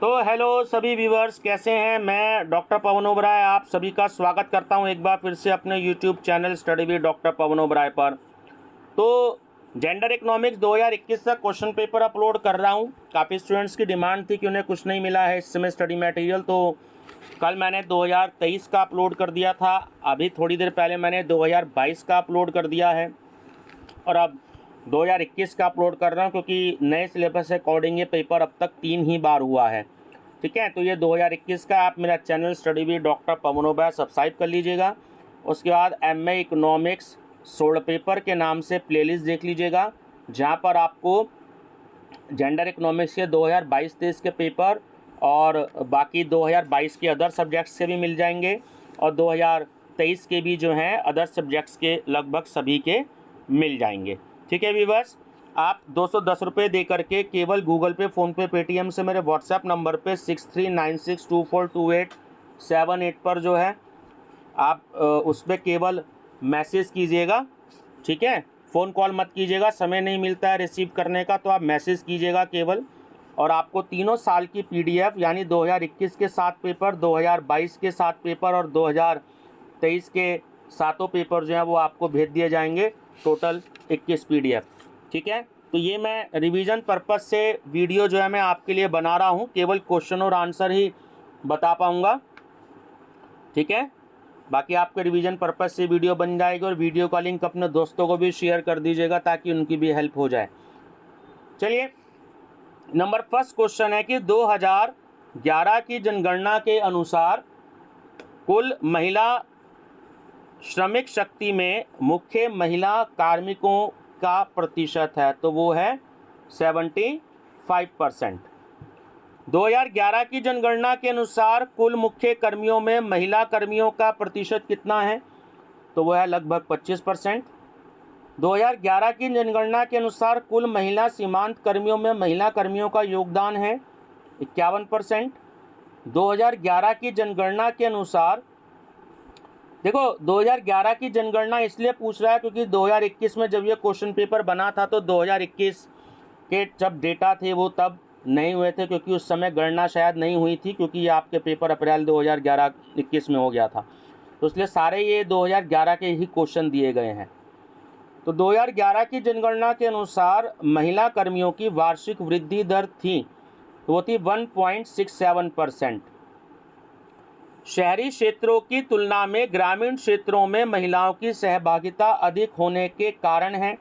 तो हेलो सभी व्यूवर्स, कैसे हैं। मैं डॉक्टर पवन ओबराय आप सभी का स्वागत करता हूं एक बार फिर से अपने YouTube channel study with doctor Pawan Oberoi पर। तो जेंडर इकोनॉमिक्स 2021 का क्वेश्चन पेपर अपलोड कर रहा हूं। काफ़ी स्टूडेंट्स की डिमांड थी कि उन्हें कुछ नहीं मिला है इस समय स्टडी मटेरियल, तो कल मैंने 2023 का अपलोड कर दिया था। अभी थोड़ी देर पहले मैंने 2022 का अपलोड कर दिया है और अब 2021 का अपलोड कर रहा हूँ, क्योंकि नए सिलेबस के अकॉर्डिंग ये पेपर अब तक 3 ही बार हुआ है। ठीक है, तो ये 2021 का आप मेरा channel study with doctor Pawan Oberoi subscribe कर लीजिएगा। उसके बाद MA इकोनॉमिक्स सोल्ड पेपर के नाम से प्लेलिस्ट देख लीजिएगा, जहाँ पर आपको जेंडर इकोनॉमिक्स के 2022-23 के पेपर और बाकी 2022 के अदर सब्जेक्ट्स के भी मिल जाएंगे और 2023 के भी जो हैं अदर सब्जेक्ट्स के लगभग सभी के मिल जाएंगे। ठीक है व्यूवर्स, आप 210 रुपये दे करके केवल गूगल पे, फ़ोनपे, पेटीएम से मेरे व्हाट्सएप नंबर पे 6396242878 पर जो है आप उस पर केवल मैसेज कीजिएगा। ठीक है, फ़ोन कॉल मत कीजिएगा, समय नहीं मिलता है रिसीव करने का, तो आप मैसेज कीजिएगा केवल। और आपको तीनों साल की PDF यानी 2021 के 7 पेपर, 2022 के 7 पेपर और 2023 के सातों पेपर जो हैं वो आपको भेज दिए जाएंगे, टोटल 21 PDF। ठीक है, तो ये मैं रिवीजन पर्पस से वीडियो जो है मैं आपके लिए बना रहा हूँ, केवल क्वेश्चन और आंसर ही बता पाऊँगा। ठीक है, बाकी आपके रिवीजन पर्पस से वीडियो बन जाएगी और वीडियो का लिंक अपने दोस्तों को भी शेयर कर दीजिएगा ताकि उनकी भी हेल्प हो जाए। चलिए, नंबर फर्स्ट क्वेश्चन है कि 2011 की जनगणना के अनुसार कुल महिला श्रमिक शक्ति में मुख्य महिला कार्मिकों का प्रतिशत है, तो वो है 75%। 2011 की जनगणना के अनुसार कुल मुख्य कर्मियों में महिला कर्मियों का प्रतिशत कितना है, तो वो है लगभग 25%। 2011 की जनगणना के अनुसार कुल महिला सीमांत कर्मियों में महिला कर्मियों का योगदान है 51%। 2011 की जनगणना के अनुसार, देखो 2011 की जनगणना इसलिए पूछ रहा है क्योंकि 2021 में जब ये क्वेश्चन पेपर बना था तो 2021 के जब डेटा थे वो तब नहीं हुए थे, क्योंकि उस समय गणना शायद नहीं हुई थी, क्योंकि ये आपके पेपर अप्रैल 2011-21 में हो गया था, तो इसलिए सारे ये 2011 के ही क्वेश्चन दिए गए हैं। तो 2011 की जनगणना के अनुसार महिला कर्मियों की वार्षिक वृद्धि दर थी, तो वो थी 1.67%। शहरी क्षेत्रों की तुलना में ग्रामीण क्षेत्रों में महिलाओं की सहभागिता अधिक होने के कारण है,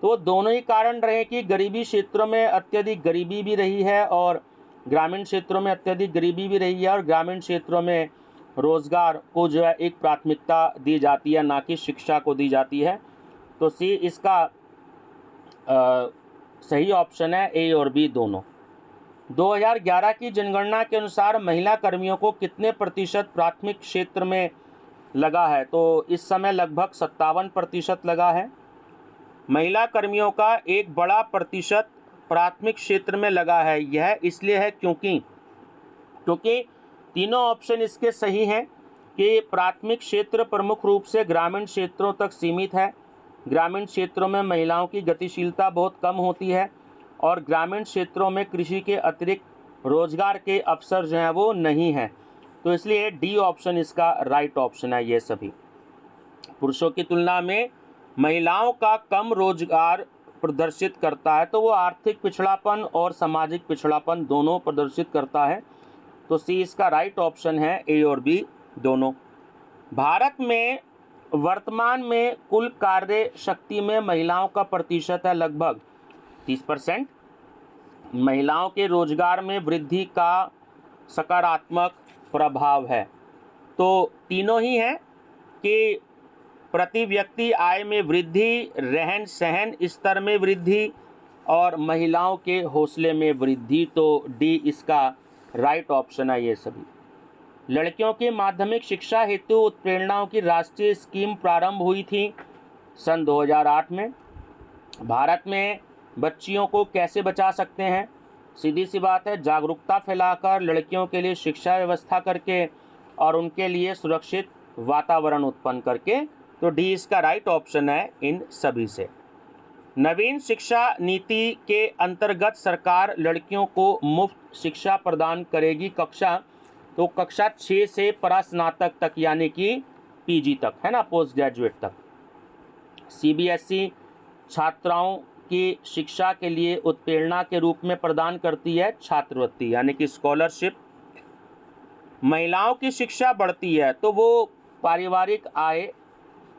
तो दोनों ही कारण रहे कि गरीबी क्षेत्रों में अत्यधिक गरीबी भी रही है और ग्रामीण क्षेत्रों में अत्यधिक गरीबी भी रही है, और ग्रामीण क्षेत्रों में रोज़गार को जो है एक प्राथमिकता दी जाती है, ना कि शिक्षा को दी जाती है। तो सी इसका सही ऑप्शन है, A और B दोनों। 2011 की जनगणना के अनुसार महिला कर्मियों को कितने प्रतिशत प्राथमिक क्षेत्र में लगा है, तो इस समय लगभग 57% लगा है। महिला कर्मियों का एक बड़ा प्रतिशत प्राथमिक क्षेत्र में लगा है, यह इसलिए है क्योंकि तीनों ऑप्शन इसके सही हैं कि प्राथमिक क्षेत्र प्रमुख रूप से ग्रामीण क्षेत्रों तक सीमित है। ग्रामीण क्षेत्रों में महिलाओं की गतिशीलता बहुत कम होती है और ग्रामीण क्षेत्रों में कृषि के अतिरिक्त रोजगार के अवसर जो हैं वो नहीं हैं, तो इसलिए D ऑप्शन इसका राइट ऑप्शन है। ये सभी पुरुषों की तुलना में महिलाओं का कम रोजगार प्रदर्शित करता है, तो वो आर्थिक पिछड़ापन और सामाजिक पिछड़ापन दोनों प्रदर्शित करता है, तो C इसका राइट ऑप्शन है, A और B दोनों। भारत में वर्तमान में कुल कार्य शक्ति में महिलाओं का प्रतिशत है लगभग 30%। महिलाओं के रोजगार में वृद्धि का सकारात्मक प्रभाव है, तो तीनों ही हैं कि प्रति व्यक्ति आय में वृद्धि, रहन सहन स्तर में वृद्धि और महिलाओं के हौसले में वृद्धि, तो D इसका राइट ऑप्शन है। ये सभी लड़कियों की माध्यमिक शिक्षा हेतु उत्प्रेरणाओं की राष्ट्रीय स्कीम प्रारंभ हुई थी सन 2008 में। भारत में बच्चियों को कैसे बचा सकते हैं, सीधी सी बात है, जागरूकता फैलाकर, लड़कियों के लिए शिक्षा व्यवस्था करके और उनके लिए सुरक्षित वातावरण उत्पन्न करके, तो D इसका राइट ऑप्शन है इन सभी से। नवीन शिक्षा नीति के अंतर्गत सरकार लड़कियों को मुफ्त शिक्षा प्रदान करेगी कक्षा, तो कक्षा 6 से परास्नातक तक यानी कि पीजी तक, है ना, पोस्ट ग्रेजुएट तक। सीबीएसई छात्राओं की शिक्षा के लिए उत्प्रेरणा के रूप में प्रदान करती है छात्रवृत्ति यानी कि स्कॉलरशिप। महिलाओं की शिक्षा बढ़ती है तो वो पारिवारिक आय,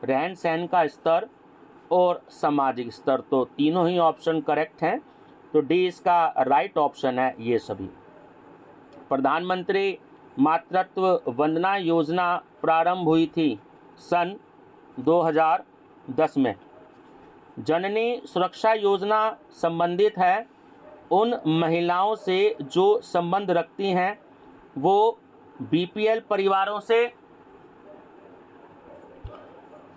रहन सहन का स्तर और सामाजिक स्तर, तो तीनों ही ऑप्शन करेक्ट हैं। तो डी इसका राइट ऑप्शन है ये सभी। प्रधानमंत्री मातृत्व वंदना योजना प्रारंभ हुई थी सन 2010 में। जननी सुरक्षा योजना संबंधित है उन महिलाओं से जो संबंध रखती हैं वो बीपीएल परिवारों से,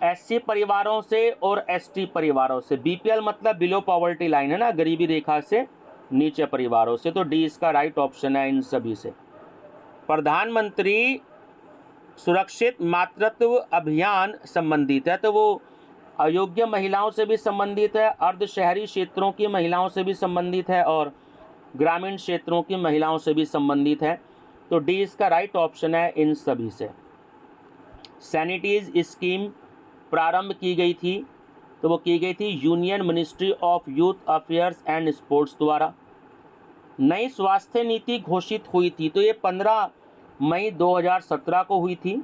एससी परिवारों से और एसटी परिवारों से। बीपीएल मतलब बिलो पॉवर्टी लाइन, है ना, गरीबी रेखा से नीचे परिवारों से। तो डी इसका राइट ऑप्शन है इन सभी से। प्रधानमंत्री सुरक्षित मातृत्व अभियान संबंधित है तो वो अयोग्य महिलाओं से भी संबंधित है, अर्ध शहरी क्षेत्रों की महिलाओं से भी संबंधित है और ग्रामीण क्षेत्रों की महिलाओं से भी संबंधित है। तो डी इसका राइट ऑप्शन है इन सभी से। सैनिटीज स्कीम प्रारंभ की गई थी तो वो की गई थी union ministry of youth affairs and sports द्वारा। नई स्वास्थ्य नीति घोषित हुई थी तो ये 15 मई 2017 को हुई थी।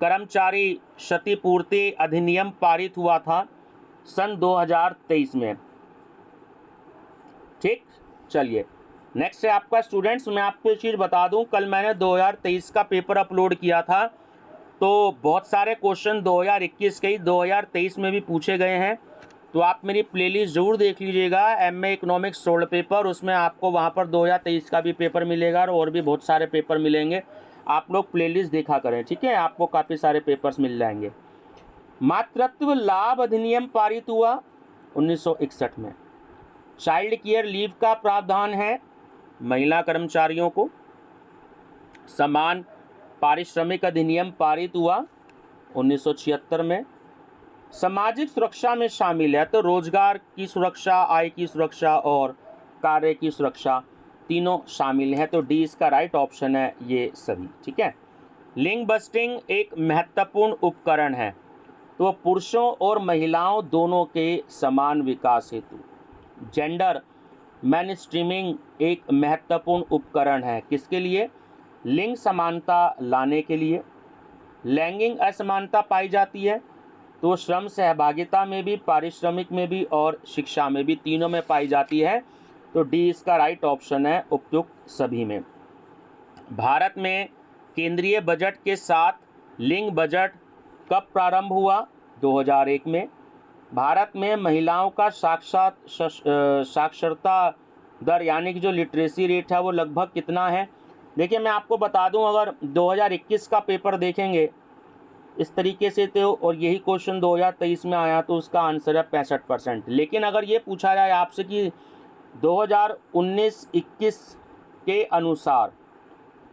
कर्मचारी क्षतिपूर्ति अधिनियम पारित हुआ था सन 2023 में। ठीक, चलिए नेक्स्ट है आपका स्टूडेंट्स, मैं आपको एक चीज़ बता दूं, कल मैंने 2023 का पेपर अपलोड किया था तो बहुत सारे क्वेश्चन 2021 के ही 2023 में भी पूछे गए हैं। तो आप मेरी प्लेलिस्ट ज़रूर देख लीजिएगा, एमए इकोनॉमिक्स सोल्ड पेपर, उसमें आपको वहाँ पर 2023 का भी पेपर मिलेगा और भी बहुत सारे पेपर मिलेंगे। आप लोग प्लेलिस्ट देखा करें, ठीक है, आपको काफ़ी सारे पेपर्स मिल जाएंगे। मातृत्व लाभ अधिनियम पारित हुआ 1961 में। चाइल्ड केयर लीव का प्रावधान है महिला कर्मचारियों को। समान पारिश्रमिक अधिनियम पारित हुआ 1976 में। सामाजिक सुरक्षा में शामिल है तो रोजगार की सुरक्षा, आय की सुरक्षा और कार्य की सुरक्षा तीनों शामिल हैं। तो डी इसका राइट ऑप्शन है ये सभी, ठीक है। लिंग बस्टिंग एक महत्वपूर्ण उपकरण है तो पुरुषों और महिलाओं दोनों के समान विकास हेतु। जेंडर मेनस्ट्रीमिंग एक महत्वपूर्ण उपकरण है किसके लिए? लिंग समानता लाने के लिए। लैंगिक असमानता पाई जाती है तो श्रम सहभागिता में भी, पारिश्रमिक में भी और शिक्षा में भी, तीनों में पाई जाती है। तो डी इसका राइट ऑप्शन है उपयुक्त सभी में। भारत में केंद्रीय बजट के साथ लिंग बजट कब प्रारंभ हुआ? 2001 में। भारत में महिलाओं का साक्षरता दर यानी कि जो लिटरेसी रेट है वो लगभग कितना है? देखिए मैं आपको बता दूं, अगर 2021 का पेपर देखेंगे इस तरीके से तो, और यही क्वेश्चन 2023 में आया तो उसका आंसर है 65%। लेकिन अगर ये पूछा जाए आपसे कि 2019-21 के अनुसार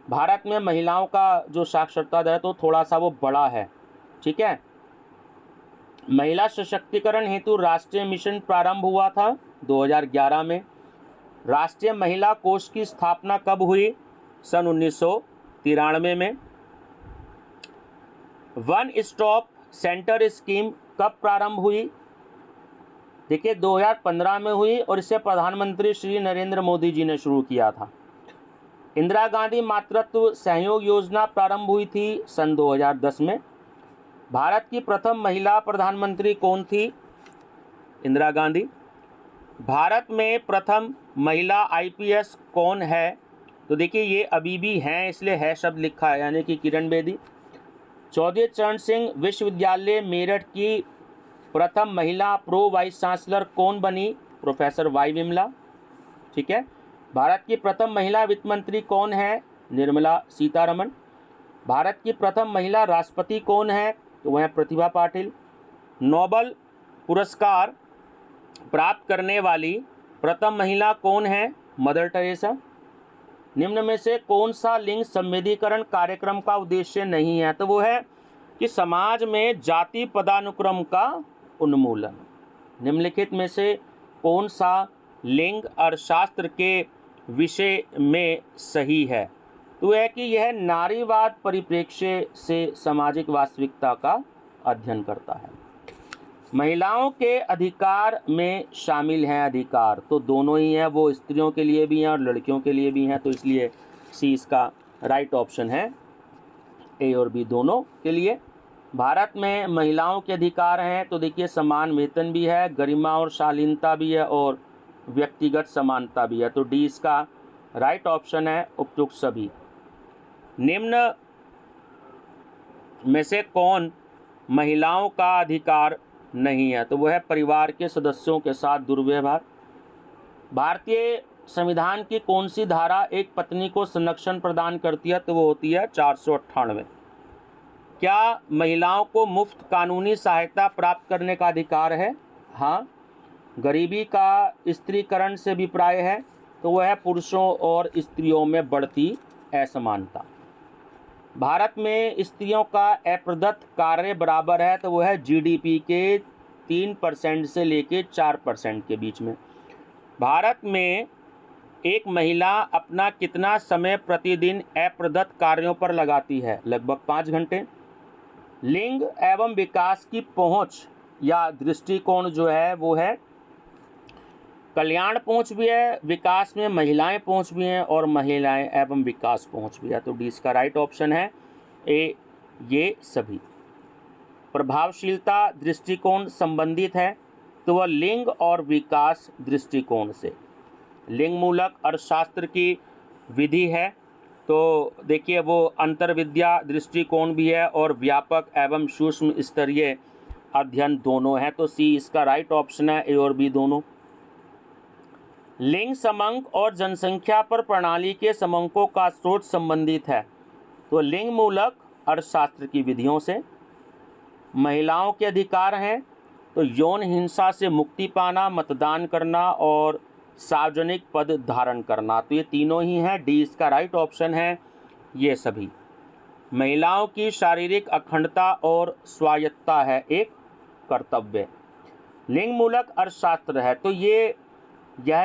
भारत में महिलाओं का जो साक्षरता दर है तो थोड़ा सा वो बड़ा है, ठीक है। महिला सशक्तिकरण हेतु राष्ट्रीय मिशन प्रारंभ हुआ था 2011 में। राष्ट्रीय महिला कोष की स्थापना कब हुई? सन 1993 में। वन स्टॉप सेंटर स्कीम कब प्रारंभ हुई? देखिए 2015 में हुई और इसे प्रधानमंत्री श्री नरेंद्र मोदी जी ने शुरू किया था। इंदिरा गांधी मातृत्व सहयोग योजना प्रारंभ हुई थी सन 2010 में। भारत की प्रथम महिला प्रधानमंत्री कौन थी? इंदिरा गांधी। भारत में प्रथम महिला आईपीएस कौन है? तो देखिए ये अभी भी हैं इसलिए है शब्द लिखा है, यानी कि किरण बेदी। चौधरी चरण सिंह विश्वविद्यालय मेरठ की प्रथम महिला प्रो वाइस चांसलर कौन बनी? प्रोफेसर वाई विमला, ठीक है। भारत की प्रथम महिला वित्त मंत्री कौन है? निर्मला सीतारमण। भारत की प्रथम महिला राष्ट्रपति कौन है? तो वह प्रतिभा पाटिल। नोबेल पुरस्कार प्राप्त करने वाली प्रथम महिला कौन है? Mother Teresa. निम्न में से कौन सा लिंग संवेदीकरण कार्यक्रम का उद्देश्य नहीं है? तो वो है कि समाज में जाति पदानुक्रम का उन्मूलन। निम्नलिखित में से कौन सा लिंग अर्थशास्त्र के विषय में सही है? तो है कि यह नारीवाद परिप्रेक्ष्य से सामाजिक वास्तविकता का अध्ययन करता है। महिलाओं के अधिकार में शामिल हैं अधिकार, तो दोनों ही हैं, वो स्त्रियों के लिए भी हैं और लड़कियों के लिए भी हैं, तो इसलिए सी इसका राइट ऑप्शन है, ए और बी दोनों के लिए। भारत में महिलाओं के अधिकार हैं, तो देखिए समान वेतन भी है, गरिमा और शालीनता भी है और व्यक्तिगत समानता भी है, तो डी इसका राइट ऑप्शन है, उपयुक्त सभी। निम्न में से कौन महिलाओं का अधिकार नहीं है? तो वह है परिवार के सदस्यों के साथ दुर्व्यवहार। भारतीय संविधान की कौन सी धारा एक पत्नी को संरक्षण प्रदान करती है? तो वो होती है 498। क्या महिलाओं को मुफ्त कानूनी सहायता प्राप्त करने का अधिकार है? हाँ। गरीबी का स्त्रीकरण से अभिप्राय है? तो वह है पुरुषों और स्त्रियों में बढ़ती असमानता। भारत में स्त्रियों का अप्रदत्त कार्य बराबर है, तो वह है जीडीपी के 3% से लेके 4% के बीच में। भारत में एक महिला अपना कितना समय प्रतिदिन अप्रदत्त कार्यों पर लगाती है? लगभग 5 घंटे। लिंग एवं विकास की पहुंच या दृष्टिकोण जो है वो है कल्याण पहुंच भी है, विकास में महिलाएं पहुंच भी हैं और महिलाएं एवं विकास पहुंच भी है, तो डी इसका राइट ऑप्शन है, ए ये सभी। प्रभावशीलता दृष्टिकोण संबंधित है, तो वह लिंग और विकास दृष्टिकोण से। लिंग मूलक अर्थशास्त्र की विधि है, तो देखिए वो अंतर्विद्या दृष्टिकोण भी है और व्यापक एवं सूक्ष्म स्तरीय अध्ययन दोनों है, तो सी इसका राइट ऑप्शन है, ए और बी दोनों। लिंग समंक और जनसंख्या पर प्रणाली के समंकों का स्रोत संबंधित है, तो लिंग मूलक अर्थशास्त्र की विधियों से। महिलाओं के अधिकार हैं, तो यौन हिंसा से मुक्ति पाना, मतदान करना और सार्वजनिक पद धारण करना, तो ये तीनों ही हैं, डी इसका राइट ऑप्शन है, ये सभी। महिलाओं की शारीरिक अखंडता और स्वायत्तता है एक कर्तव्य। लिंग मूलक अर्थशास्त्र है, तो यह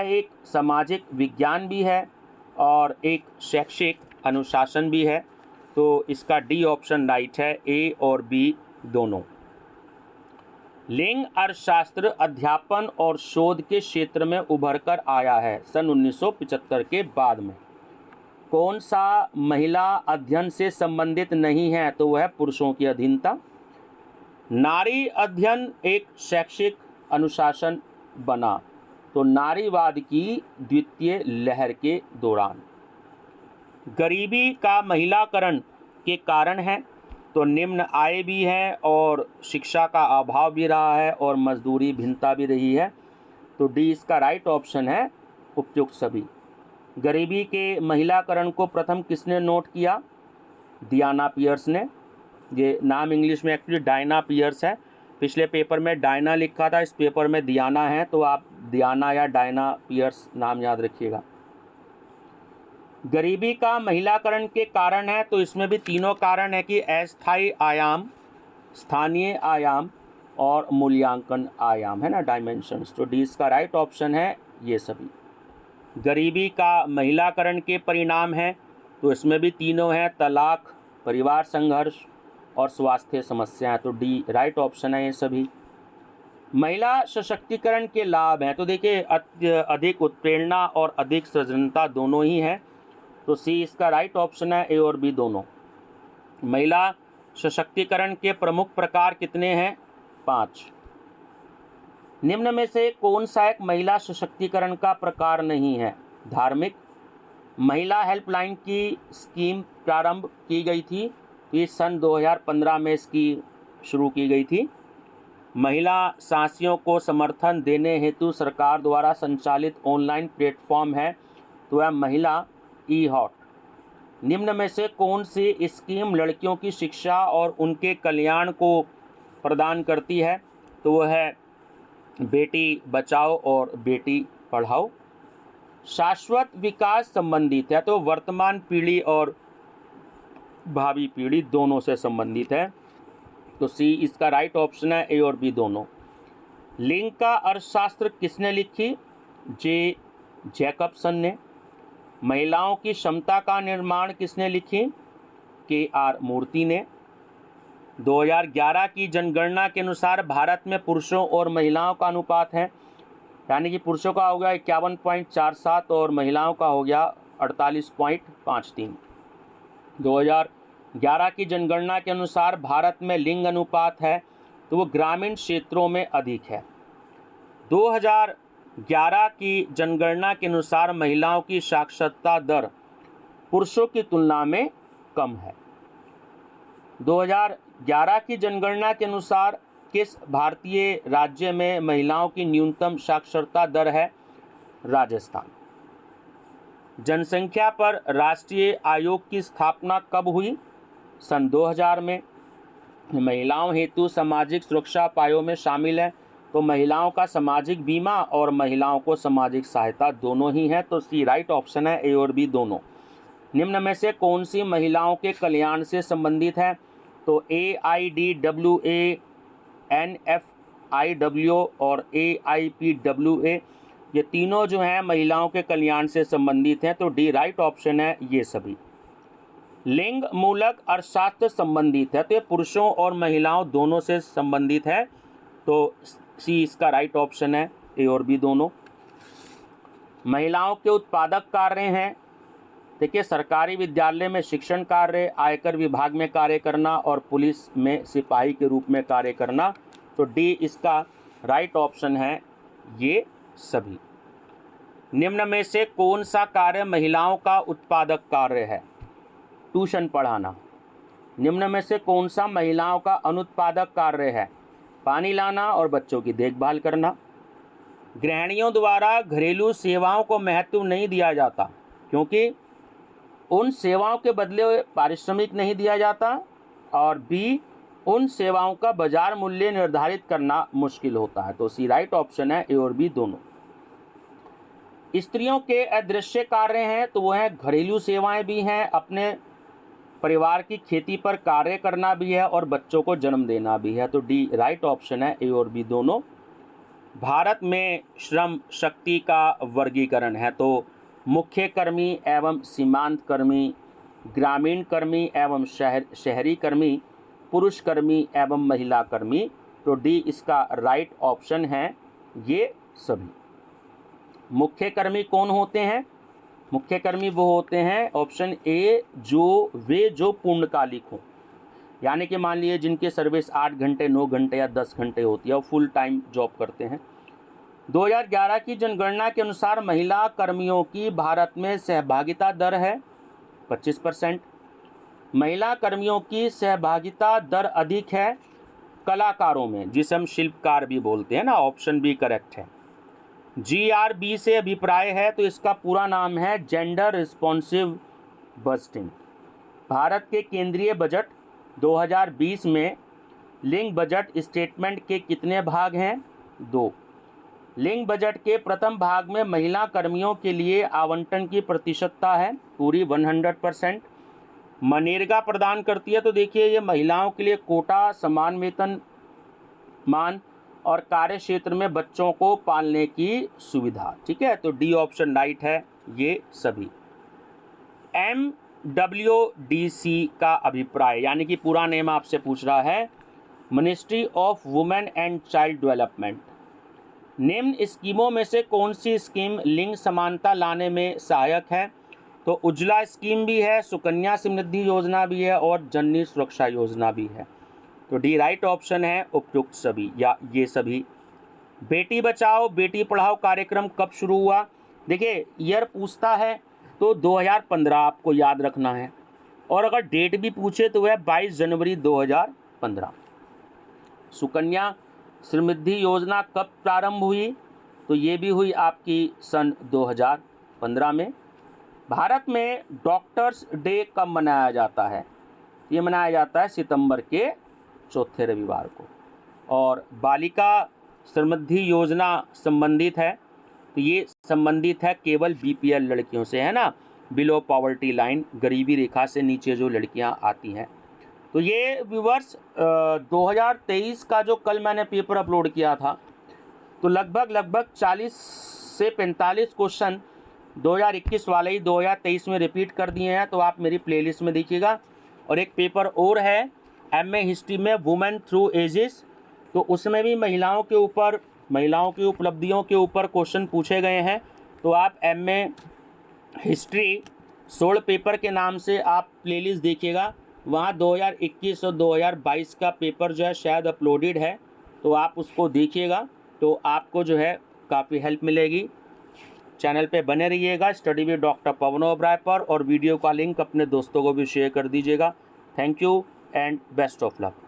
एक सामाजिक विज्ञान भी है और एक शैक्षिक अनुशासन भी है, तो इसका डी ऑप्शन राइट है, ए और बी दोनों। लिंग अर्थशास्त्र अध्यापन और शोध के क्षेत्र में उभर कर आया है सन 1975 के बाद में। कौन सा महिला अध्ययन से संबंधित नहीं है? तो वह पुरुषों की अधीनता। नारी अध्ययन एक शैक्षिक अनुशासन बना, तो नारीवाद की द्वितीय लहर के दौरान। गरीबी का महिलाकरण के कारण है, तो निम्न आय भी है और शिक्षा का अभाव भी रहा है और मजदूरी भिन्नता भी रही है, तो डी इसका राइट ऑप्शन है, उपयुक्त सभी। गरीबी के महिलाकरण को प्रथम किसने नोट किया? डियाना पियर्स ने। ये नाम इंग्लिश में एक्चुअली डायना पियर्स है, पिछले पेपर में डायना लिखा था, इस पेपर में डियाना है, तो आप डियाना या डायना पियर्स नाम याद रखिएगा। गरीबी का महिलाकरण के कारण है, तो इसमें भी तीनों कारण है कि अस्थायी आयाम, स्थानीय आयाम और मूल्यांकन आयाम है ना, डायमेंशंस, तो डी इसका राइट ऑप्शन है, ये सभी। गरीबी का महिलाकरण के परिणाम है, तो इसमें भी तीनों हैं, तलाक, परिवार संघर्ष और स्वास्थ्य समस्याएं, तो डी राइट ऑप्शन है, ये सभी। महिला सशक्तिकरण के लाभ हैं, तो देखिए अधिक उत्प्रेरणा और अधिक सृजनता दोनों ही हैं, तो सी इसका राइट ऑप्शन है, ए और बी दोनों। महिला सशक्तिकरण के प्रमुख प्रकार कितने हैं? 5। निम्न में से कौन सा एक महिला सशक्तिकरण का प्रकार नहीं है? धार्मिक। महिला हेल्पलाइन की स्कीम प्रारंभ की गई थी, ये सन 2015 में इसकी शुरू की गई थी। महिला साहसियों को समर्थन देने हेतु सरकार द्वारा संचालित ऑनलाइन प्लेटफॉर्म है, तो वह महिला ई-हॉट। निम्न में से कौन सी स्कीम लड़कियों की शिक्षा और उनके कल्याण को प्रदान करती है? तो वह है बेटी बचाओ और बेटी पढ़ाओ। शाश्वत विकास संबंधित है, तो वर्तमान पीढ़ी और भावी पीढ़ी दोनों से संबंधित है, तो सी इसका राइट ऑप्शन है, ए और बी दोनों। लिंग का अर्थशास्त्र किसने लिखी? जे जैकबसन ने। महिलाओं की क्षमता का निर्माण किसने लिखी? के.आर. मूर्ति ने। 2011 की जनगणना के अनुसार भारत में पुरुषों और महिलाओं का अनुपात है, यानी कि पुरुषों का हो गया 51.47 और महिलाओं का हो गया 48.53। 2011 की जनगणना के अनुसार भारत में लिंग अनुपात है तो वो ग्रामीण क्षेत्रों में अधिक है। 2011 की जनगणना के अनुसार महिलाओं की साक्षरता दर पुरुषों की तुलना में कम है। 2011 की जनगणना के अनुसार किस भारतीय राज्य में महिलाओं की न्यूनतम साक्षरता दर है? राजस्थान। जनसंख्या पर राष्ट्रीय आयोग की स्थापना कब हुई? सन 2000 में। महिलाओं हेतु सामाजिक सुरक्षा उपायों में शामिल है तो महिलाओं का सामाजिक बीमा और महिलाओं को सामाजिक सहायता दोनों ही है, तो सी राइट ऑप्शन है, ए और बी दोनों। निम्न में से कौन सी महिलाओं के कल्याण से संबंधित है? तो AIDWA, NFIW और AIPWA, ये तीनों जो हैं महिलाओं के कल्याण से संबंधित हैं, तो डी राइट ऑप्शन है ये सभी। लिंग मूलक अर्थशास्त्र संबंधित है तो ये पुरुषों और महिलाओं दोनों से संबंधित है, तो सी इसका राइट ऑप्शन है, ए और बी दोनों। महिलाओं के उत्पादक कार्य हैं, देखिए सरकारी विद्यालय में शिक्षण कार्य, आयकर विभाग में कार्य करना और पुलिस में सिपाही के रूप में कार्य करना, तो डी इसका राइट ऑप्शन है ये सभी। निम्न में से कौन सा कार्य महिलाओं का उत्पादक कार्य है? ट्यूशन पढ़ाना। निम्न में से कौन सा महिलाओं का अनुत्पादक कार्य है? पानी लाना और बच्चों की देखभाल करना। गृहिणियों द्वारा घरेलू सेवाओं को महत्व नहीं दिया जाता क्योंकि उन सेवाओं के बदले पारिश्रमिक नहीं दिया जाता, और बी उन सेवाओं का बाजार मूल्य निर्धारित करना मुश्किल होता है, तो सी राइट ऑप्शन है, ए और बी दोनों। स्त्रियों के अदृश्य कार्य हैं तो वो हैं घरेलू सेवाएं भी हैं, अपने परिवार की खेती पर कार्य करना भी है और बच्चों को जन्म देना भी है, तो डी राइट ऑप्शन है, ए और बी दोनों। भारत में श्रम शक्ति का वर्गीकरण है तो मुख्य कर्मी एवं सीमांत कर्मी, ग्रामीण कर्मी एवं शहरी कर्मी, पुरुष कर्मी एवं महिला कर्मी, तो डी इसका राइट ऑप्शन है ये सभी। मुख्य कर्मी कौन होते हैं? मुख्य कर्मी वो होते हैं ऑप्शन ए जो पूर्णकालिक हों, यानी कि मान लीजिए जिनकी सर्विस 8 घंटे 9 घंटे या 10 घंटे होती है और फुल टाइम जॉब करते हैं। 2011 की जनगणना के अनुसार महिला कर्मियों की भारत में सहभागिता दर है 25%। महिला कर्मियों की सहभागिता दर अधिक है कलाकारों में, जिसे हम शिल्पकार भी बोलते हैं ना, ऑप्शन बी करेक्ट है। GRB से अभिप्राय है तो इसका पूरा नाम है जेंडर रिस्पॉन्सिव बजटिंग। भारत के केंद्रीय बजट 2020 में लिंग बजट स्टेटमेंट के कितने भाग हैं? 2। लिंग बजट के प्रथम भाग में महिला कर्मियों के लिए आवंटन की प्रतिशतता है पूरी 100%। मनरेगा प्रदान करती है तो देखिए ये महिलाओं के लिए कोटा, समान वेतन मान और कार्य क्षेत्र में बच्चों को पालने की सुविधा, ठीक है, तो डी ऑप्शन राइट है ये सभी। MWDC का अभिप्राय, यानी कि पूरा नेम आपसे पूछ रहा है ministry of women and child development. निम्न स्कीमों में से कौन सी स्कीम लिंग समानता लाने में सहायक है? तो उज्ज्वला स्कीम भी है, सुकन्या समृद्धि योजना भी है और जननी सुरक्षा योजना भी है, तो डी राइट ऑप्शन है उपयुक्त सभी या ये सभी। बेटी बचाओ बेटी पढ़ाओ कार्यक्रम कब शुरू हुआ? देखिए ईयर पूछता है तो 2015 आपको याद रखना है, और अगर डेट भी पूछे तो वह 22 जनवरी 2015। सुकन्या समृद्धि योजना कब प्रारंभ हुई? तो ये भी हुई आपकी सन 2015 में। भारत में डॉक्टर्स डे कब मनाया जाता है? ये मनाया जाता है सितंबर के चौथे रविवार को। और बालिका समृद्धि योजना संबंधित है तो ये संबंधित है केवल BPL लड़कियों से, है ना, बिलो पॉवर्टी लाइन, गरीबी रेखा से नीचे जो लड़कियां आती हैं। तो ये व्यूअर्स 2023 का जो कल मैंने पेपर अपलोड किया था तो लगभग 40 से 45 क्वेश्चन 2021 वाले ही 2023 में रिपीट कर दिए हैं, तो आप मेरी प्लेलिस्ट में देखिएगा। और एक पेपर और है MA हिस्ट्री में वुमेन थ्रू एजेस, तो उसमें भी महिलाओं के ऊपर, महिलाओं की उपलब्धियों के ऊपर क्वेश्चन पूछे गए हैं। तो आप MA हिस्ट्री सोल्ड पेपर के नाम से आप प्लेलिस्ट देखिएगा, वहाँ 2021 और 2022 का पेपर जो है शायद अपलोडेड है, तो आप उसको देखिएगा, तो आपको जो है काफ़ी हेल्प मिलेगी। चैनल पे बने रहिएगा study with doctor Pawan Oberoi पर, और वीडियो का लिंक अपने दोस्तों को भी शेयर कर दीजिएगा। Thank you and best of luck.